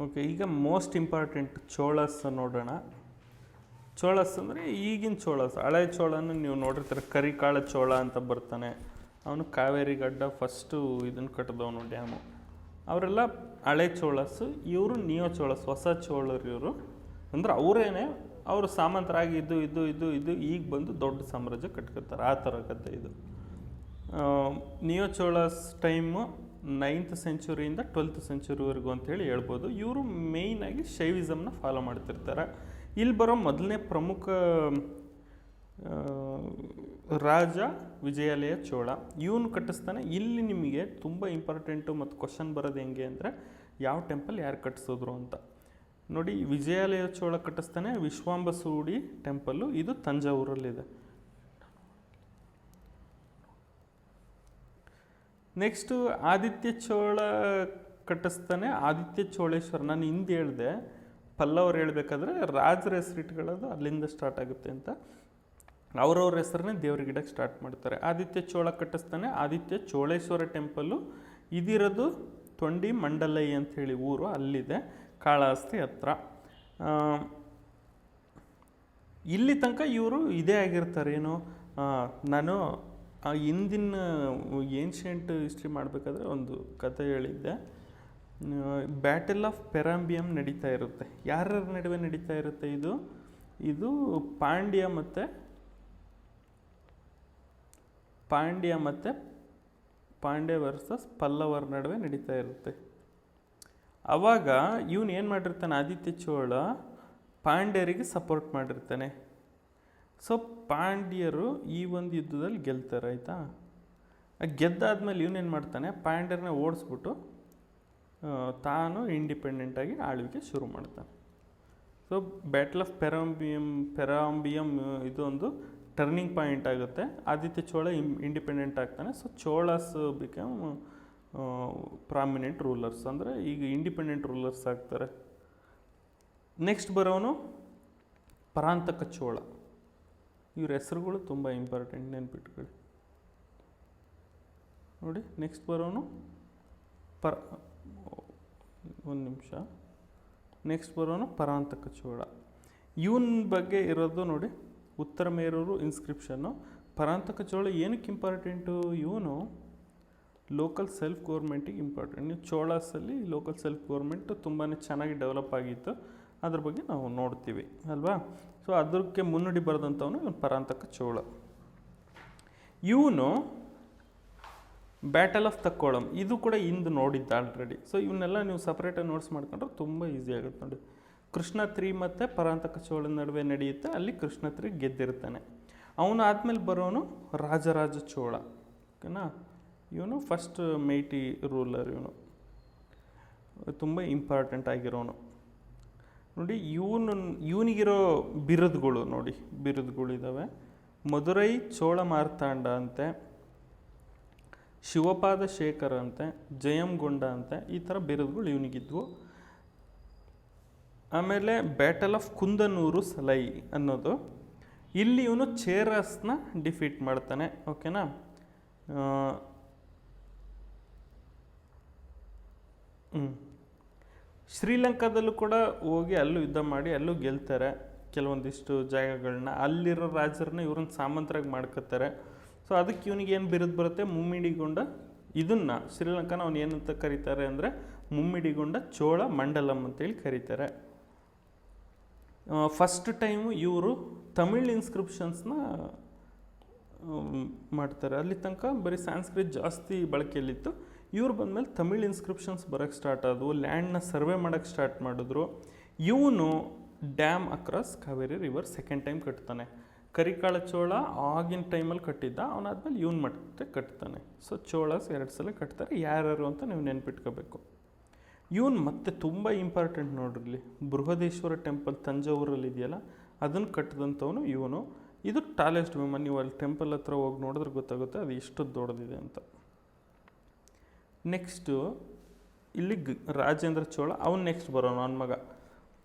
Okay, ಈಗ most important Cholas ನೋಡೋಣ. ಚೋಳಸ್ ಅಂದರೆ ಈಗಿನ ಚೋಳಸ್. ಹಳೆ ಚೋಳನ ನೀವು ನೋಡಿರ್ತೀರ, ಕರಿಕಾಳ ಚೋಳ ಅಂತ ಬರ್ತಾನೆ. ಅವನು ಕಾವೇರಿ ಗಡ್ಡ ಫಸ್ಟು ಇದನ್ನು ಕಟ್ಟಿದವನು, ಡ್ಯಾಮು. ಅವರೆಲ್ಲ ಹಳೆ ಚೋಳಸ್. ಇವರು ನಿಯೋ ಚೋಳಸ್, ಹೊಸ ಚೋಳರು ಇವರು. ಅಂದರೆ ಅವರೇನೆ, ಅವರು ಸಾಮಂತರಾಗಿ ಇದು ಈಗ ಬಂದು ದೊಡ್ಡ ಸಾಮ್ರಾಜ್ಯ ಕಟ್ಕೊತಾರೆ. ಆ ಥರ ಕತೆ ಇದು. Neo Cholas time 9th ಸೆಂಚುರಿಯಿಂದ 12th ಸೆಂಚುರಿವರೆಗೂ ಅಂತೇಳಿ ಹೇಳ್ಬೋದು. ಇವರು ಮೇಯ್ನಾಗಿ ಶೈವಿಸಮ್ನ ಫಾಲೋ ಮಾಡ್ತಿರ್ತಾರೆ. ಇಲ್ಲಿ ಬರೋ ಮೊದಲನೇ ಪ್ರಮುಖ ರಾಜ ವಿಜಯಾಲಯ ಚೋಳ. ಇವನು ಕಟ್ಟಿಸ್ತಾನೆ. ಇಲ್ಲಿ ನಿಮಗೆ ತುಂಬ ಇಂಪಾರ್ಟೆಂಟು ಮತ್ತು ಕ್ವಶನ್ ಬರೋದು ಹೆಂಗೆ ಅಂದರೆ, ಯಾವ ಟೆಂಪಲ್ ಯಾರು ಕಟ್ಟಿಸಿದ್ರು ಅಂತ ನೋಡಿ. ವಿಜಯಾಲಯ ಚೋಳ ಕಟ್ಟಿಸ್ತಾನೆ ವಿಶ್ವಾಂಬ ಸೂಡಿ ಟೆಂಪಲ್ಲು. ಇದು ತಂಜಾವೂರಲ್ಲಿದೆ. ನೆಕ್ಸ್ಟು ಆದಿತ್ಯ ಚೋಳ ಕಟ್ಟಿಸ್ತಾನೆ ಆದಿತ್ಯ ಚೋಳೇಶ್ವರ. ನಾನು ಹಿಂದೆ ಹೇಳಿದೆ, ಪಲ್ಲವರು ಹೇಳ್ಬೇಕಾದ್ರೆ ರಾಜರ ಹೆಸರಿಟ್ಕೊಳ್ಳೋದು ಅಲ್ಲಿಂದ ಸ್ಟಾರ್ಟ್ ಆಗುತ್ತೆ ಅಂತ. ಅವ್ರವ್ರ ಹೆಸರನ್ನೇ ದೇವ್ರಿಗಿಡಕ್ಕೆ ಸ್ಟಾರ್ಟ್ ಮಾಡ್ತಾರೆ. ಆದಿತ್ಯ ಚೋಳ ಕಟ್ಟಿಸ್ತಾನೆ ಆದಿತ್ಯ ಚೋಳೇಶ್ವರ ಟೆಂಪಲ್ಲು. ಇದಿರೋದು ತೊಂಡಿ ಮಂಡಲೈ ಅಂಥೇಳಿ ಊರು, ಅಲ್ಲಿದೆ, ಕಾಳಹಸ್ತಿ ಹತ್ರ. ಇಲ್ಲಿ ತನಕ ಇವರು ಇದೇ ಆಗಿರ್ತಾರೆ. ಏನು, ನಾನು ಹಿಂದಿನ ಏನ್ಷಿಯಂಟ್ ಹಿಸ್ಟ್ರಿ ಮಾಡಬೇಕಾದ್ರೆ ಒಂದು ಕತೆ ಹೇಳಿದ್ದೆ. ಬ್ಯಾಟಲ್ ಆಫ್ ಪೆರಾಂಬಿಯಂ ನಡೀತಾ ಇರುತ್ತೆ. ಯಾರ್ಯಾರ ನಡುವೆ ನಡೀತಾ ಇರುತ್ತೆ ಇದು ಪಾಂಡ್ಯ ಮತ್ತು ಪಾಂಡ್ಯ ವರ್ಸಸ್ ಪಲ್ಲವರ ನಡುವೆ ನಡೀತಾ ಇರುತ್ತೆ. ಆವಾಗ ಇವನು ಏನು ಮಾಡಿರ್ತಾನೆ, ಆದಿತ್ಯ ಚೋಳ ಪಾಂಡ್ಯರಿಗೆ ಸಪೋರ್ಟ್ ಮಾಡಿರ್ತಾನೆ. ಸೊ ಪಾಂಡ್ಯರು ಈ ಒಂದು ಯುದ್ಧದಲ್ಲಿ ಗೆಲ್ತಾರೆ, ಆಯಿತಾ. ಗೆದ್ದಾದ್ಮೇಲೆ ಇವನೇನು ಮಾಡ್ತಾನೆ, ಪಾಂಡ್ಯರನ್ನ ಓಡಿಸ್ಬಿಟ್ಟು ತಾನು ಇಂಡಿಪೆಂಡೆಂಟಾಗಿ ಆಳ್ವಿಕೆ ಶುರು ಮಾಡ್ತಾನೆ. ಸೊ ಬ್ಯಾಟಲ್ ಆಫ್ ಪೆರಾಂಬಿಯಂ ಇದೊಂದು ಟರ್ನಿಂಗ್ ಪಾಯಿಂಟ್ ಆಗುತ್ತೆ. ಆದಿತ್ಯ ಚೋಳ ಇಂಡಿಪೆಂಡೆಂಟ್ ಆಗ್ತಾನೆ. So Cholas become prominent rulers, ಅಂದರೆ ಈಗ ಇಂಡಿಪೆಂಡೆಂಟ್ ರೂಲರ್ಸ್ ಆಗ್ತಾರೆ. ನೆಕ್ಸ್ಟ್ ಬರೋನು ಪರಾಂತಕ ಚೋಳ. ಇವ್ರ ಹೆಸರುಗಳು ತುಂಬ ಇಂಪಾರ್ಟೆಂಟ್, ನೆನ್ಪಿಟ್ಕೊಳ್ಳಿ ನೋಡಿ. ನೆಕ್ಸ್ಟ್ ಬರೋನು ಒಂದು ನಿಮಿಷ. ನೆಕ್ಸ್ಟ್ ಬರೋನು ಪರಾಂತಕ ಚೋಳ. ಇವನ ಬಗ್ಗೆ ಇರೋದು ನೋಡಿ, ಉತ್ತರ ಮೇರೂರು ಇನ್ಸ್ಕ್ರಿಪ್ಷನ್ನು. ಪರಾಂತಕ ಚೋಳ ಏನಕ್ಕೆ ಇಂಪಾರ್ಟೆಂಟು, ಇವನು ಲೋಕಲ್ ಸೆಲ್ಫ್ ಗೌರ್ಮೆಂಟಿಗೆ ಇಂಪಾರ್ಟೆಂಟ್. ನೀವು ಚೋಳಾಸಲ್ಲಿ ಲೋಕಲ್ ಸೆಲ್ಫ್ ಗೌರ್ಮೆಂಟ್ ತುಂಬಾ ಚೆನ್ನಾಗಿ ಡೆವಲಪ್ ಆಗಿತ್ತು, ಅದ್ರ ಬಗ್ಗೆ ನಾವು ನೋಡ್ತೀವಿ ಅಲ್ವಾ. ಸೊ ಅದಕ್ಕೆ ಮುನ್ನುಡಿ ಬರೆದಂಥವನು ಇವನು ಪರಾಂತಕ ಚೋಳ. ಇವನು ಬ್ಯಾಟಲ್ ಆಫ್ ತಕ್ಕೋಳಂ, ಇದು ಕೂಡ ಇಂದು ನೋಡಿದ್ದ ಆಲ್ರೆಡಿ. ಸೊ ಇವನ್ನೆಲ್ಲ ನೀವು ಸಪ್ರೇಟಾಗಿ ನೋಟ್ಸ್ ಮಾಡ್ಕೊಂಡ್ರೆ ತುಂಬ ಈಸಿ ಆಗುತ್ತೆ ನೋಡಿ. ಕೃಷ್ಣ 3 ಮತ್ತು ಪರಾಂತಕ ಚೋಳನ ನಡುವೆ ನಡೆಯುತ್ತೆ. ಅಲ್ಲಿ ಕೃಷ್ಣ 3 ಗೆದ್ದಿರ್ತಾನೆ. ಅವನು ಆದಮೇಲೆ ಬರೋನು ರಾಜರಾಜ ಚೋಳ, ಓಕೆನಾ. ಇವನು ಫಸ್ಟ್ ಮೈಟಿ ರೂಲರ್, ತುಂಬ ಇಂಪಾರ್ಟೆಂಟ್ ಆಗಿರೋನು ನೋಡಿ. ಇವನಿಗಿರೋ ಬಿರುದುಗಳು ನೋಡಿ, ಬಿರುದುಗಳಿದ್ದಾವೆ. ಮಧುರೈ ಚೋಳ ಮಾರ್ತಾಂಡ ಅಂತೆ, ಶಿವಪಾದ ಶೇಖರ ಅಂತೆ, ಜಯಂಗೊಂಡ ಅಂತೆ, ಈ ಥರ ಬಿರುದುಗಳು ಇವನಿಗಿದ್ವು. ಆಮೇಲೆ ಬ್ಯಾಟಲ್ ಆಫ್ ಕುಂದನೂರು ಸಲೈ ಅನ್ನೋದು, ಇಲ್ಲಿ ಇವನು ಚೇರಸ್ನ ಡಿಫೀಟ್ ಮಾಡ್ತಾನೆ, ಓಕೆನಾ. ಶ್ರೀಲಂಕಾದಲ್ಲೂ ಕೂಡ ಹೋಗಿ ಅಲ್ಲೂ ಯುದ್ಧ ಮಾಡಿ ಅಲ್ಲೂ ಗೆಲ್ತಾರೆ ಕೆಲವೊಂದಿಷ್ಟು ಜಾಗಗಳನ್ನ. ಅಲ್ಲಿರೋ ರಾಜರನ್ನ ಇವ್ರನ್ನ ಸಾಮಂತರಾಗಿ ಮಾಡ್ಕೋತಾರೆ. ಸೊ ಅದಕ್ಕೆ ಇವನಿಗೆ ಏನು ಬಿರುದು ಬರುತ್ತೆ, ಮುಮ್ಮಿಡಿಗೊಂಡ. ಇದನ್ನು ಶ್ರೀಲಂಕಾನ ಅವನು ಏನಂತ ಕರೀತಾರೆ ಅಂದರೆ ಮುಮ್ಮಿಡಿಗೊಂಡ ಚೋಳ ಮಂಡಲಂ ಅಂತೇಳಿ ಕರೀತಾರೆ. ಫಸ್ಟ್ ಟೈಮು ಇವರು ತಮಿಳ್ ಇನ್ಸ್ಕ್ರಿಪ್ಷನ್ಸ್ನ ಮಾಡ್ತಾರೆ. ಅಲ್ಲಿ ತನಕ ಬರೀ ಸಾಂಸ್ಕ್ರಿಟ್ ಜಾಸ್ತಿ ಬಳಕೆಯಲ್ಲಿತ್ತು. ಇವ್ರು ಬಂದಮೇಲೆ ತಮಿಳ್ ಇನ್ಸ್ಕ್ರಿಪ್ಷನ್ಸ್ ಬರೋಕ್ಕೆ ಸ್ಟಾರ್ಟ್ ಆದವು. ಲ್ಯಾಂಡ್ನ ಸರ್ವೆ ಮಾಡೋಕ್ಕೆ ಸ್ಟಾರ್ಟ್ ಮಾಡಿದ್ರು. ಇವನು dam across Kaveri river second time ಕಟ್ತಾನೆ. ಕರಿಕಾಳ ಚೋಳ ಆಗಿನ ಟೈಮಲ್ಲಿ ಕಟ್ಟಿದ್ದ, ಅವನಾದ್ಮೇಲೆ ಇವನು ಮತ್ತೆ ಕಟ್ತಾನೆ. ಸೊ ಚೋಳಸ್ 2 ಸಲ ಕಟ್ತಾರೆ. ಯಾರ್ಯಾರು ಅಂತ ನೀವು ನೆನ್ಪಿಟ್ಕೋಬೇಕು. ಇವನು ಮತ್ತೆ ತುಂಬ ಇಂಪಾರ್ಟೆಂಟ್ ನೋಡ್ರಿ, ಬೃಹದೇಶ್ವರ ಟೆಂಪಲ್ ತಂಜಾವೂರಲ್ಲಿ ಇದೆಯಲ್ಲ, ಅದನ್ನು ಕಟ್ಟಿದಂಥವನು ಇವನು. ಇದು ಟಾಲೆಸ್ಟ್ ವಿಮನ್. ನೀವು ಅಲ್ಲಿ ಟೆಂಪಲ್ ಹತ್ರ ಹೋಗಿ ನೋಡಿದ್ರೆ ಗೊತ್ತಾಗುತ್ತೆ ಅದು ಎಷ್ಟು ದೊಡ್ಡದಿದೆ ಅಂತ. ನೆಕ್ಸ್ಟು ಇಲ್ಲಿ ರಾಜೇಂದ್ರ ಚೋಳ, ಅವನು ನೆಕ್ಸ್ಟ್ ಬರೋನು, ಅವನ ಮಗ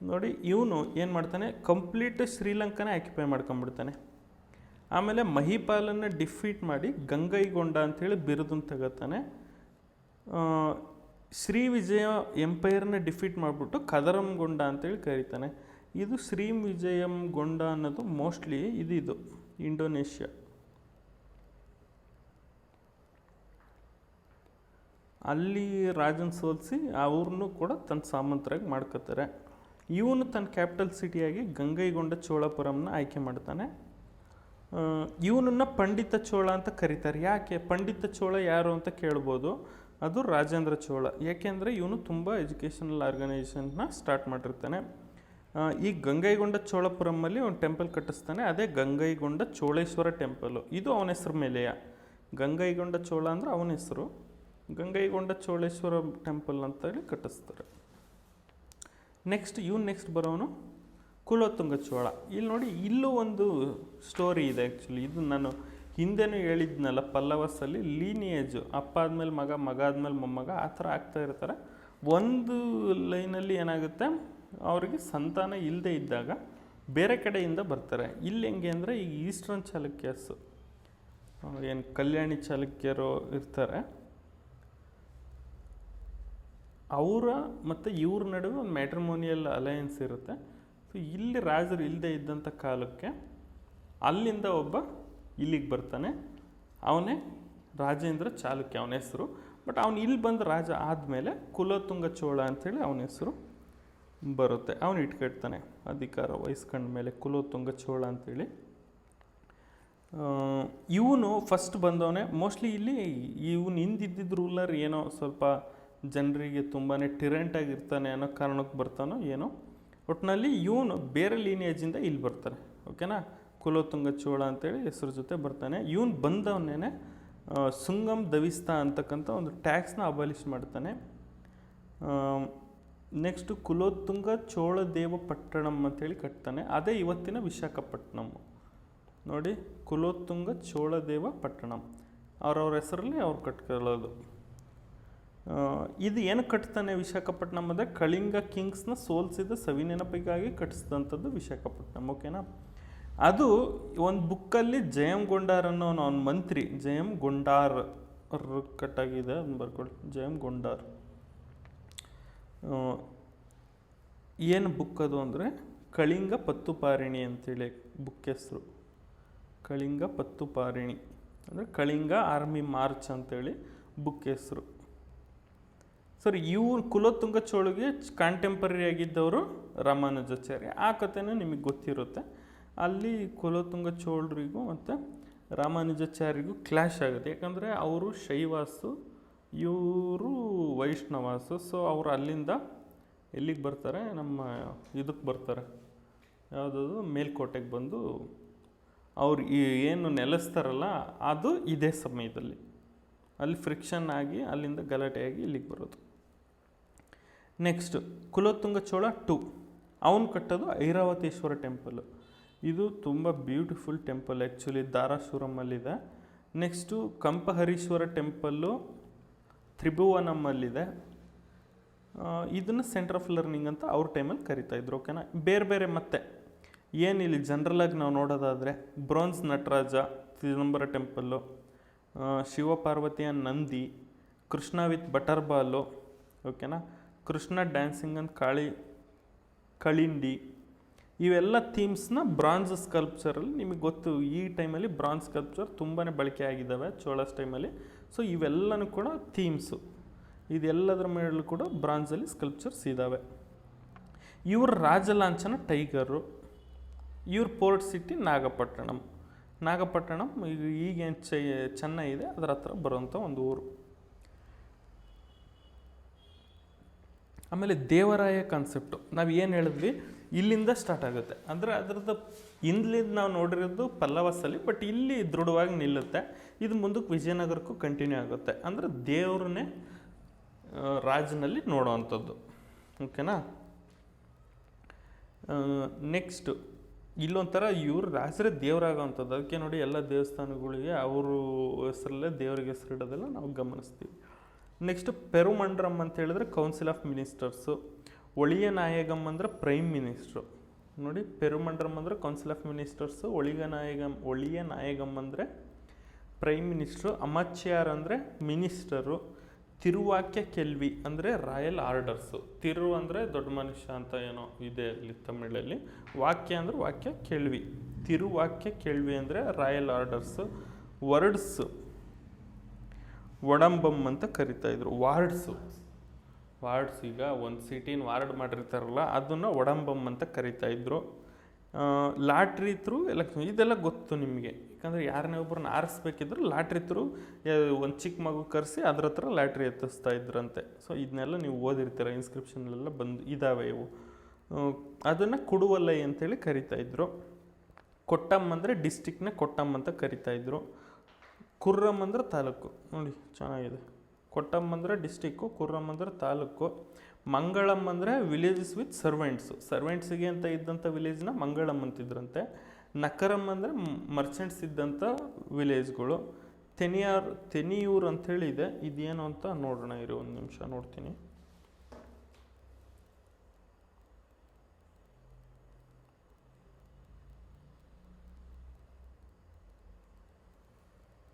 ನೋಡಿ. ಇವನು ಏನು ಮಾಡ್ತಾನೆ, ಕಂಪ್ಲೀಟ್ ಶ್ರೀಲಂಕಾನೇ ಆಕ್ಯುಪೈ ಮಾಡ್ಕೊಂಬಿಡ್ತಾನೆ. ಆಮೇಲೆ ಮಹಿಪಾಲನ್ನು ಡಿಫೀಟ್ ಮಾಡಿ ಗಂಗೈಗೊಂಡ ಅಂಥೇಳಿ ಬಿರುದನ್ನು ತಗೋತಾನೆ. ಶ್ರೀ ವಿಜಯ ಎಂಪೈರ್ನ ಡಿಫೀಟ್ ಮಾಡಿಬಿಟ್ಟು ಕದರಂಗೊಂಡ ಅಂತೇಳಿ ಕರೀತಾನೆ. ಇದು ಶ್ರೀ ವಿಜಯಂಗೊಂಡ ಅನ್ನೋದು ಮೋಸ್ಟ್ಲಿ ಇದು ಇಂಡೋನೇಷ್ಯಾ. ಅಲ್ಲಿ ರಾಜನ ಸೋಲಿಸಿ ಅವ್ರನ್ನೂ ಕೂಡ ತನ್ನ ಸಾಮಂತರಾಗಿ ಮಾಡ್ಕೋತಾರೆ. ಇವನು ತನ್ನ ಕ್ಯಾಪಿಟಲ್ ಸಿಟಿಯಾಗಿ ಗಂಗೈಗೊಂಡ ಚೋಳಪುರಂನ ಆಯ್ಕೆ ಮಾಡ್ತಾನೆ. ಇವನನ್ನು ಪಂಡಿತ ಚೋಳ ಅಂತ ಕರೀತಾರೆ. ಯಾಕೆ ಪಂಡಿತ ಚೋಳ ಯಾರು ಅಂತ ಕೇಳ್ಬೋದು. ಅದು ರಾಜೇಂದ್ರ ಚೋಳ. ಯಾಕೆಂದರೆ ಇವನು ತುಂಬ ಎಜುಕೇಷನಲ್ ಆರ್ಗನೈಸೇಷನ್ನ ಸ್ಟಾರ್ಟ್ ಮಾಡಿರ್ತಾನೆ. ಈ ಗಂಗೈಗೊಂಡ ಚೋಳಪುರಮಲ್ಲಿ ಒಂದು ಟೆಂಪಲ್ ಕಟ್ಟಿಸ್ತಾನೆ. ಅದೇ ಗಂಗೈಗೊಂಡ ಚೋಳೇಶ್ವರ ಟೆಂಪಲು. ಇದು ಅವನ ಹೆಸರು ಮೇಲೆಯ. ಗಂಗೈಗೊಂಡ ಚೋಳ ಅಂದರೆ ಅವನ ಹೆಸರು. ಗಂಗೈಗೊಂಡ ಚೋಳೇಶ್ವರ ಟೆಂಪಲ್ ಅಂತೇಳಿ ಕಟ್ಟಿಸ್ತಾರೆ. ನೆಕ್ಸ್ಟ್ ಬರೋನು ಕುಲೋತ್ತುಂಗ ಚೋಳ. ಇಲ್ಲಿ ನೋಡಿ, ಇಲ್ಲೂ ಒಂದು ಸ್ಟೋರಿ ಇದೆ ಆ್ಯಕ್ಚುಲಿ. ಇದು ನಾನು ಹಿಂದೆನೂ ಹೇಳಿದ್ನಲ್ಲ, ಪಲ್ಲವಸಲ್ಲಿ ಲೀನಿಯೇಜು ಅಪ್ಪ ಆದಮೇಲೆ ಮಗ, ಮಗ ಆದಮೇಲೆ ಮೊಮ್ಮಗ, ಆ ಥರ ಆಗ್ತಾ ಇರ್ತಾರೆ. ಒಂದು ಲೈನಲ್ಲಿ ಏನಾಗುತ್ತೆ, ಅವರಿಗೆ ಸಂತಾನ ಇಲ್ಲದೆ ಇದ್ದಾಗ ಬೇರೆ ಕಡೆಯಿಂದ ಬರ್ತಾರೆ. ಇಲ್ಲಿ ಹೆಂಗೆ ಅಂದರೆ, ಈಗ ಈಸ್ಟರ್ನ್ ಚಾಲುಕ್ಯಸ್ ಏನು ಕಲ್ಯಾಣಿ ಚಾಲುಕ್ಯರು ಇರ್ತಾರೆ, ಅವರ ಮತ್ತು ಇವ್ರ ನಡುವೆ ಒಂದು ಮ್ಯಾಟ್ರಿಮೋನಿಯಲ್ ಅಲಯನ್ಸ್ ಇರುತ್ತೆ. ಸೊ ಇಲ್ಲಿ ರಾಜರು ಇಲ್ಲದೆ ಇದ್ದಂಥ ಕಾಲಕ್ಕೆ ಅಲ್ಲಿಂದ ಒಬ್ಬ ಇಲ್ಲಿಗೆ ಬರ್ತಾನೆ. ಅವನೇ ರಾಜೇಂದ್ರ ಚಾಲುಕ್ಯ ಅವನ ಹೆಸರು. ಬಟ್ ಅವನು ಇಲ್ಲಿ ಬಂದ ರಾಜ ಆದಮೇಲೆ ಕುಲೋತ್ತುಂಗ ಚೋಳ ಅಂಥೇಳಿ ಅವನ ಹೆಸರು ಬರುತ್ತೆ. ಅವನು ಇಟ್ಕೊಳ್ತಾನೆ ಅಧಿಕಾರ ವಹಿಸ್ಕೊಂಡ ಮೇಲೆ ಕುಲೋತ್ತುಂಗ ಚೋಳ ಅಂಥೇಳಿ. ಇವನು ಫಸ್ಟ್ ಬಂದವನೇ. ಮೋಸ್ಟ್ಲಿ ಇಲ್ಲಿ ಇವನು ಹಿಂದಿದ್ದ ರೂಲರ್ ಏನೋ ಸ್ವಲ್ಪ ಜನರಿಗೆ ತುಂಬಾ ಟಿರೆಂಟಾಗಿರ್ತಾನೆ ಅನ್ನೋ ಕಾರಣಕ್ಕೆ ಬರ್ತಾನೋ ಏನೋ. ಒಟ್ಟಿನಲ್ಲಿ ಇವನು ಬೇರೆ ಲೀನಿಯೇಜಿಂದ ಇಲ್ಲಿ ಬರ್ತಾನೆ. ಓಕೆನಾ, ಕುಲೋತ್ತುಂಗ ಚೋಳ ಅಂತೇಳಿ ಹೆಸರು ಜೊತೆ ಬರ್ತಾನೆ. ಇವನು ಬಂದವನ್ನೇ ಸುಂಗಮ್ ದವಿಸ್ತಾ ಅಂತಕ್ಕಂಥ ಒಂದು ಟ್ಯಾಕ್ಸ್ನ ಅಬಾಲಿಷ್ ಮಾಡ್ತಾನೆ. ನೆಕ್ಸ್ಟು ಕುಲೋತ್ತುಂಗ ಚೋಳದೇವಪಟ್ಟಣಂ ಅಂತೇಳಿ ಕಟ್ತಾನೆ. ಅದೇ ಇವತ್ತಿನ ವಿಶಾಖಪಟ್ಟಣಂ. ನೋಡಿ, ಕುಲೋತ್ತುಂಗ ಚೋಳದೇವಪಟ್ಟಣಂ ಅವ್ರವ್ರ ಹೆಸರಲ್ಲಿ ಅವ್ರು ಕಟ್ಕೊಳ್ಳೋದು. ಇದು ಏನು ಕಟ್ತಾನೆ ವಿಶಾಖಪಟ್ಟಣಂ ಅಂದರೆ, ಕಳಿಂಗ ಕಿಂಗ್ಸ್ನ ಸೋಲಿಸಿದ ಸವಿನೆನಪಿಗಾಗಿ ಕಟ್ಟಿಸಿದಂಥದ್ದು ವಿಶಾಖಪಟ್ಟಣಂ. ಓಕೆನಾ. ಅದು ಒಂದು ಬುಕ್ಕಲ್ಲಿ ಜಯಂಗೊಂಡಾರ್ ಅನ್ನೋ ಅವನ ಮಂತ್ರಿ, ಜಯಂಗೊಂಡಾರ್ ಕಟ್ಟಾಗಿದೆ ಅದನ್ನು ಬರ್ಕೊಳ್ಳಿ. ಜಯಂಗೊಂಡಾರ್ ಏನು ಬುಕ್ ಅದು ಅಂದರೆ ಕಳಿಂಗ ಪತ್ತುಪಾರಿಣಿ ಅಂತೇಳಿ ಬುಕ್ ಹೆಸರು. ಕಳಿಂಗ ಪತ್ತುಪಾರಿಣಿ ಅಂದರೆ ಕಳಿಂಗ ಆರ್ಮಿ ಮಾರ್ಚ್ ಅಂತೇಳಿ ಬುಕ್ ಹೆಸರು. ಸರಿ, ಇವ್ರು ಕುಲೋತ್ತುಂಗ ಚೋಳಿಗೆ ಕಾಂಟೆಂಪರರಿ ಆಗಿದ್ದವರು ರಾಮಾನುಜಾಚಾರ್ಯ. ಆ ಕಥೆನೂ ನಿಮಗೆ ಗೊತ್ತಿರುತ್ತೆ. ಅಲ್ಲಿ ಕುಲೋತ್ತುಂಗ ಚೋಳರಿಗೂ ಮತ್ತು ರಾಮಾನುಜಾಚಾರ್ಯರಿಗೂ ಕ್ಲ್ಯಾಶ್ ಆಗುತ್ತೆ. ಯಾಕಂದರೆ ಅವರು ಶೈವಾಸು, ಇವರು ವೈಷ್ಣವಾಸು. ಸೊ ಅವರು ಅಲ್ಲಿಂದ ಎಲ್ಲಿಗೆ ಬರ್ತಾರೆ, ನಮ್ಮ ಇದಕ್ಕೆ ಬರ್ತಾರೆ, ಯಾವುದದು ಮೇಲ್ಕೋಟೆಗೆ ಬಂದು ಅವ್ರು ಏನು ನೆಲೆಸ್ತಾರಲ್ಲ ಅದು ಇದೇ ಸಮಯದಲ್ಲಿ ಅಲ್ಲಿ ಫ್ರಿಕ್ಷನ್ ಆಗಿ ಅಲ್ಲಿಂದ ಗಲಾಟೆಯಾಗಿ ಇಲ್ಲಿಗೆ ಬರೋದು. ನೆಕ್ಸ್ಟು ಕುಲೋತ್ತುಂಗ ಚೋಳ 2. ಅವನು ಕಟ್ಟೋದು ಐರಾವತೇಶ್ವರ ಟೆಂಪಲ್ಲು. ಇದು ತುಂಬ ಬ್ಯೂಟಿಫುಲ್ ಟೆಂಪಲ್ ಆ್ಯಕ್ಚುಲಿ, ಧಾರಾಶುರಮಲ್ಲಿದೆ. ನೆಕ್ಸ್ಟು ಕಂಪಹರೀಶ್ವರ ಟೆಂಪಲ್ಲು ತ್ರಿಭುವನಮಲ್ಲಿದೆ. ಇದನ್ನು ಸೆಂಟರ್ ಆಫ್ ಲರ್ನಿಂಗ್ ಅಂತ ಅವ್ರ ಟೈಮಲ್ಲಿ ಕರಿತಾಯಿದ್ರು. ಓಕೆನಾ. ಬೇರೆ ಬೇರೆ ಮತ್ತೆ ಏನಿಲ್ಲಿ ಜನರಲಾಗಿ ನಾವು ನೋಡೋದಾದರೆ ಬ್ರೋನ್ಸ್ ನಟರಾಜ ಚಿದಂಬರ ಟೆಂಪಲ್ಲು, ಶಿವಪಾರ್ವತಿಯ Nandi, Krishna with butter ball. ಓಕೆನಾ. ಕೃಷ್ಣ ಡ್ಯಾನ್ಸಿಂಗ್ ಅಂತ ಕಳಿಂಡಿ. ಇವೆಲ್ಲ ಥೀಮ್ಸ್ನ ಬ್ರಾನ್ಸ್ ಸ್ಕಲ್ಪ್ಚರಲ್ಲಿ ನಿಮಗೆ ಗೊತ್ತು. ಈ ಟೈಮಲ್ಲಿ ಬ್ರಾನ್ಸ್ ಸ್ಕಲ್ಪ್ಚರ್ ತುಂಬಾ ಬಳಕೆ ಆಗಿದ್ದಾವೆ ಚೋಳಸ್ ಟೈಮಲ್ಲಿ. ಸೊ ಇವೆಲ್ಲನೂ ಕೂಡ ಥೀಮ್ಸು. ಇದೆಲ್ಲದರ ಮೇಲೂ ಕೂಡ ಬ್ರಾನ್ಸಲ್ಲಿ ಸ್ಕಲ್ಪ್ಚರ್ಸ್ ಇದ್ದಾವೆ. ಇವ್ರ ರಾಜಲಾಂಛನ ಟೈಗರು. ಇವ್ರ ಪೋರ್ಟ್ ಸಿಟಿ ನಾಗಪಟ್ಟಣಂ. ಈಗೇನು ಚೆನ್ನೈ ಇದೆ ಅದರ ಹತ್ರ ಬರುವಂಥ ಒಂದು ಊರು. ಆಮೇಲೆ ದೇವರಾಯ ಕಾನ್ಸೆಪ್ಟು ನಾವು ಏನು ಹೇಳಿದ್ವಿ, ಇಲ್ಲಿಂದ ಸ್ಟಾರ್ಟ್ ಆಗುತ್ತೆ. ಅಂದರೆ ಅದರದ್ದು ಹಿಂದ್ಲಿಂದ ನಾವು ನೋಡಿರೋದು ಪಲ್ಲವಸಲ್ಲಿ, ಬಟ್ ಇಲ್ಲಿ ದೃಢವಾಗಿ ನಿಲ್ಲುತ್ತೆ. ಇದು ಮುಂದಕ್ಕೆ ವಿಜಯನಗರಕ್ಕೂ ಕಂಟಿನ್ಯೂ ಆಗುತ್ತೆ. ಅಂದರೆ ದೇವ್ರನ್ನೇ ರಾಜನಲ್ಲಿ ನೋಡೋವಂಥದ್ದು. ಓಕೆನಾ. ನೆಕ್ಸ್ಟು ಇಲ್ಲೊಂಥರ ಇವರು ರಾಜರೇ ದೇವರಾಗೋವಂಥದ್ದು. ಅದಕ್ಕೆ ನೋಡಿ ಎಲ್ಲ ದೇವಸ್ಥಾನಗಳಿಗೆ ಅವರು ಹೆಸರಲ್ಲೇ ದೇವರಿಗೆ ಹೆಸರಿಡೋದೆಲ್ಲ ನಾವು ಗಮನಿಸ್ತೀವಿ. ನೆಕ್ಸ್ಟು ಪೆರುಮಂಡ್ರಮ್ ಅಂತ ಹೇಳಿದ್ರೆ ಕೌನ್ಸಿಲ್ ಆಫ್ ಮಿನಿಸ್ಟರ್ಸು. ಒಳಿಯ ನಾಯಗಮ್ ಅಂದರೆ ಪ್ರೈಮ್ ಮಿನಿಸ್ಟ್ರು. ನೋಡಿ, ಪೆರುಮಂಡ್ರಮ್ ಅಂದರೆ ಕೌನ್ಸಿಲ್ ಆಫ್ ಮಿನಿಸ್ಟರ್ಸು, ಒಳಿಯ ನಾಯಗಮ್ ಅಂದರೆ ಪ್ರೈಮ್ ಮಿನಿಸ್ಟ್ರು, ಅಮಾಚ್ಯಾರ್ ಅಂದರೆ ಮಿನಿಸ್ಟರು, ತಿರುವಾಕ್ಯ ಕೆಲ್ವಿ ಅಂದರೆ ರಾಯಲ್ ಆರ್ಡರ್ಸು. ತಿರು ಅಂದರೆ ದೊಡ್ಡ ಮನುಷ್ಯ ಅಂತ ಏನೋ ಇದೆ ಅಲ್ಲಿ ತಮಿಳಲ್ಲಿ. ವಾಕ್ಯ ಅಂದರೆ ವಾಕ್ಯ ಕೆಳ್ವಿ. ತಿರುವಾಕ್ಯ ಕೆಳ್ವಿ ಅಂದರೆ ರಾಯಲ್ ಆರ್ಡರ್ಸು. ವರ್ಡ್ಸು ಒಡಂಬಮ್ ಅಂತ ಕರಿತಾಯಿದ್ರು. ವಾರ್ಡ್ಸ್ ಈಗ ಒಂದು ಸಿಟಿನ ವಾರ್ಡ್ ಮಾಡಿರ್ತಾರಲ್ಲ ಅದನ್ನು ಒಡಂಬಮ್ ಅಂತ ಕರಿತಾಯಿದ್ರು. ಲಾಟ್ರಿ ಥ್ರೂ ಎಲೆಕ್ಷನ್, ಇದೆಲ್ಲ ಗೊತ್ತು ನಿಮಗೆ. ಯಾಕಂದರೆ ಯಾರನ್ನೇ ಒಬ್ಬರನ್ನ ಆರಿಸ್ಬೇಕಿದ್ರು ಲಾಟ್ರಿ ಥ್ರೂ ಒಂದು ಚಿಕ್ಕ ಮಗು ಕರೆಸಿ ಅದ್ರ ಹತ್ರ ಲಾಟ್ರಿ ಎತ್ತಿಸ್ತಾ ಇದ್ರಂತೆ. ಸೊ ಇದನ್ನೆಲ್ಲ ನೀವು ಓದಿರ್ತೀರ, ಇನ್ಸ್ಕ್ರಿಪ್ಷನ್ಲೆಲ್ಲ ಬಂದು ಇದ್ದಾವೆ ಇವು. ಅದನ್ನು ಕುಡುವಲೈ ಅಂತೇಳಿ ಕರಿತಾಯಿದ್ರು. ಕೊಟ್ಟಮ್ ಅಂದರೆ ಡಿಸ್ಟಿಕ್ನ ಕೊಟ್ಟಮ್ ಅಂತ ಕರಿತಾಯಿದ್ರು. ಕುರ್ರಮ್ ಅಂದರೆ ತಾಲೂಕು. ನೋಡಿ ಚೆನ್ನಾಗಿದೆ. ಕೊಟ್ಟಮ್ ಅಂದರೆ ಡಿಸ್ಟಿಕ್ಕು, ಕುರ್ರಮ್ ಅಂದರೆ ತಾಲೂಕು. ಮಂಗಳಮ್ ಅಂದರೆ ವಿಲೇಜಸ್ ವಿತ್ ಸರ್ವೆಂಟ್ಸಿಗೆ ಅಂತ ಇದ್ದಂಥ ವಿಲೇಜ್ನ ಮಂಗಳಮ್ ಅಂತಿದ್ರಂತೆ. ನಕರಮ್ ಅಂದರೆ ಮರ್ಚೆಂಟ್ಸ್ ಇದ್ದಂಥ ವಿಲೇಜ್ಗಳು. ತೆನಿಯೂರು ಅಂಥೇಳಿ ಇದೆ. ಇದೇನು ಅಂತ ನೋಡೋಣ ಇರಿ, ಒಂದು ನಿಮಿಷ ನೋಡ್ತೀನಿ.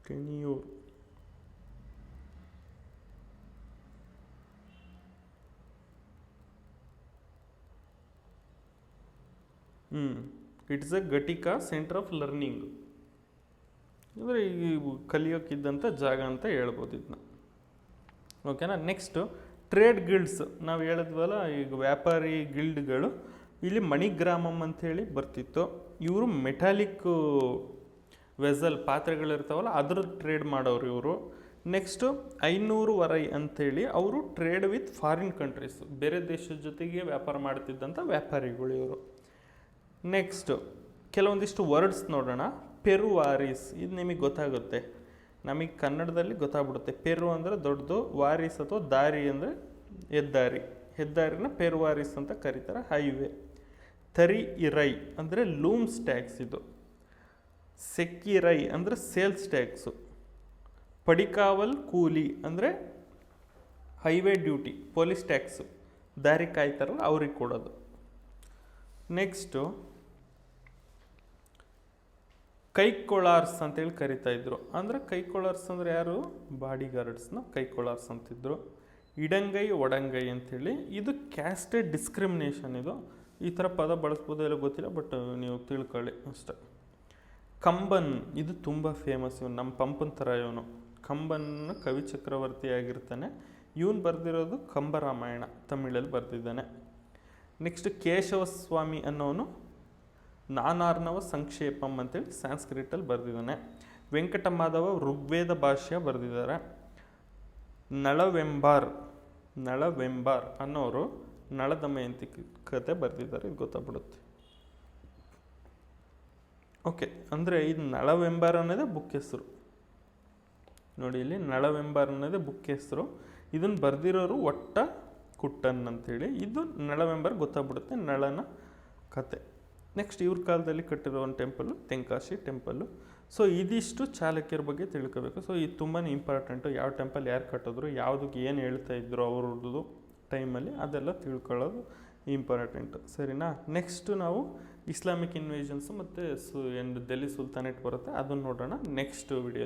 Teniyur it's a ghatika centre of learning ಅಂದರೆ ಈ ಕಲಿಯೋಕ್ಕಿದ್ದಂಥ ಜಾಗ ಅಂತ ಹೇಳ್ಬೋದು ಇದನ್ನ. ಓಕೆನಾ. Next trade guilds. ನಾವು ಹೇಳಿದ್ವಲ್ಲ ಈಗ ವ್ಯಾಪಾರಿ ಗಿಲ್ಡ್ಗಳು. ಇಲ್ಲಿ ಮಣಿಗ್ರಾಮಮ್ ಅಂಥೇಳಿ ಬರ್ತಿತ್ತು. ಇವರು ಮೆಟಾಲಿಕ್ ವೆಸಲ್ ಪಾತ್ರೆಗಳಿರ್ತಾವಲ್ಲ ಅದ್ರ ಟ್ರೇಡ್ ಮಾಡೋರು ಇವರು. ನೆಕ್ಸ್ಟು 500 ವರೈ ಅಂಥೇಳಿ ಅವರು ಟ್ರೇಡ್ ವಿತ್ ಫಾರಿನ್ ಕಂಟ್ರೀಸ್, ಬೇರೆ ದೇಶದ ಜೊತೆಗೆ ವ್ಯಾಪಾರ ಮಾಡ್ತಿದ್ದಂಥ ವ್ಯಾಪಾರಿಗಳು ಇವರು. ನೆಕ್ಸ್ಟು ಕೆಲವೊಂದಿಷ್ಟು ವರ್ಡ್ಸ್ ನೋಡೋಣ. ಪೆರುವಾರೀಸ್, ಇದು ನಿಮಗೆ ಗೊತ್ತಾಗುತ್ತೆ, ನಮಗೆ ಕನ್ನಡದಲ್ಲಿ ಗೊತ್ತಾಗ್ಬಿಡುತ್ತೆ. ಪೆರು ಅಂದರೆ ದೊಡ್ಡದು, ವಾರೀಸ್ ಅಥವಾ ದಾರಿ ಅಂದರೆ ಹೆದ್ದಾರಿನ ಪೆರುವಾರೀಸ್ ಅಂತ ಕರೀತಾರೆ. ಹೈವೇ. ತರಿ ಇರೈ ಅಂದರೆ ಲೂಮ್ಸ್ ಟ್ಯಾಕ್ಸ್ ಇದು. ಸೆಕ್ಕಿರೈ ಅಂದರೆ ಸೇಲ್ಸ್ ಟ್ಯಾಕ್ಸು. ಪಡಿಕಾವಲ್ ಕೂಲಿ ಅಂದರೆ ಹೈವೇ ಡ್ಯೂಟಿ, ಪೊಲೀಸ್ ಟ್ಯಾಕ್ಸು, ದಾರಿ ಕಾಯ್ತಾರಲ್ಲ ಅವ್ರಿಗೆ ಕೊಡೋದು. ನೆಕ್ಸ್ಟು ಕೈಕೊಳಾರ್ಸ್ ಅಂತೇಳಿ ಕರಿತಾಯಿದ್ರು. ಅಂದರೆ ಕೈಕೊಳಾರ್ಸ್ ಅಂದರೆ ಯಾರು? ಬಾಡಿ ಗಾರ್ಡ್ಸ್ನ ಕೈಕೊಳಾರ್ಸ್ ಅಂತಿದ್ರು. ಇಡಂಗೈ ಒಡಂಗೈ ಅಂಥೇಳಿ, ಇದು ಕ್ಯಾಸ್ಟೆಡ್ ಡಿಸ್ಕ್ರಿಮಿನೇಷನ್. ಇದು ಈ ಥರ ಪದ ಬಳಸ್ಬೋದು ಎಲ್ಲ ಗೊತ್ತಿಲ್ಲ, ಬಟ್ ನೀವು ತಿಳ್ಕೊಳ್ಳಿ ಅಷ್ಟೆ. ಕಂಬನ್, ಇದು ತುಂಬ ಫೇಮಸ್. ಇವನು ನಮ್ಮ ಪಂಪನ್ ಥರ ಇವನು. ಕಂಬನ್ ಕವಿ ಚಕ್ರವರ್ತಿ ಆಗಿರ್ತಾನೆ. ಇವನು ಬರೆದಿರೋದು ಕಂಬರಾಮಾಯಣ, ತಮಿಳಲ್ಲಿ ಬರೆದಿದ್ದಾನೆ. ನೆಕ್ಸ್ಟ್ ಕೇಶವಸ್ವಾಮಿ ಅನ್ನೋನು ನಾನಾರ್ನವ ಸಂಕ್ಷೇಪಂ ಅಂತೇಳಿ ಸಂಸ್ಕೃತಲ್ಲಿ ಬರೆದಿದ್ದಾನೆ. ವೆಂಕಟಮಾಧವ ಋಗ್ವೇದ ಭಾಷ್ಯ ಬರೆದಿದ್ದಾರೆ. ನಳವೆಂಬಾರ್ ಅನ್ನೋರು ನಳದಮಯಂತಿ ಕತೆ ಬರೆದಿದ್ದಾರೆ. ಇದು ಗೊತ್ತಾಗ್ಬಿಡುತ್ತೆ. ಓಕೆ, ಅಂದರೆ ಇದು ನಳವೆಂಬಾರ್ ಅನ್ನೋದೇ ಬುಕ್ ಹೆಸರು. ನೋಡಿ ಇಲ್ಲಿ ನಳವೆಂಬಾರ್ ಅನ್ನೋದೇ ಬುಕ್ ಹೆಸರು. ಇದನ್ನು ಬರೆದಿರೋರು ಒಟ್ಟ ಕುಟ್ಟನ್ ಅಂಥೇಳಿ. ಇದು ನಳವೆಂಬಾರ್ ಗೊತ್ತಾಗ್ಬಿಡುತ್ತೆ, ನಳನ ಕತೆ. ನೆಕ್ಸ್ಟ್ ಇವ್ರ ಕಾಲದಲ್ಲಿ ಕಟ್ಟಿರೋ ಒಂದು ಟೆಂಪಲ್ಲು ತೆಂಕಾಶಿ ಟೆಂಪಲ್ಲು. ಸೊ ಇದಿಷ್ಟು ಚಾಲುಕ್ಯರ ಬಗ್ಗೆ ತಿಳ್ಕೋಬೇಕು. ಸೊ ಇದು ತುಂಬಾ ಇಂಪಾರ್ಟೆಂಟು. ಯಾವ ಟೆಂಪಲ್ ಯಾರು ಕಟ್ಟಿದ್ರು, ಯಾವುದಕ್ಕೆ ಏನು ಹೇಳ್ತಾ ಇದ್ರು ಅವ್ರದ್ದು ಟೈಮಲ್ಲಿ, ಅದೆಲ್ಲ ತಿಳ್ಕೊಳ್ಳೋದು ಇಂಪಾರ್ಟೆಂಟು. ಸರಿನಾ. ನೆಕ್ಸ್ಟು ನಾವು ಇಸ್ಲಾಮಿಕ್ ಇನ್ವೇಷನ್ಸು ಮತ್ತು ಡೆಲ್ಲಿ ಸುಲ್ತಾನೇಟ್ ಬರುತ್ತೆ, ಅದನ್ನು ನೋಡೋಣ ನೆಕ್ಸ್ಟ್ ವಿಡಿಯೋ.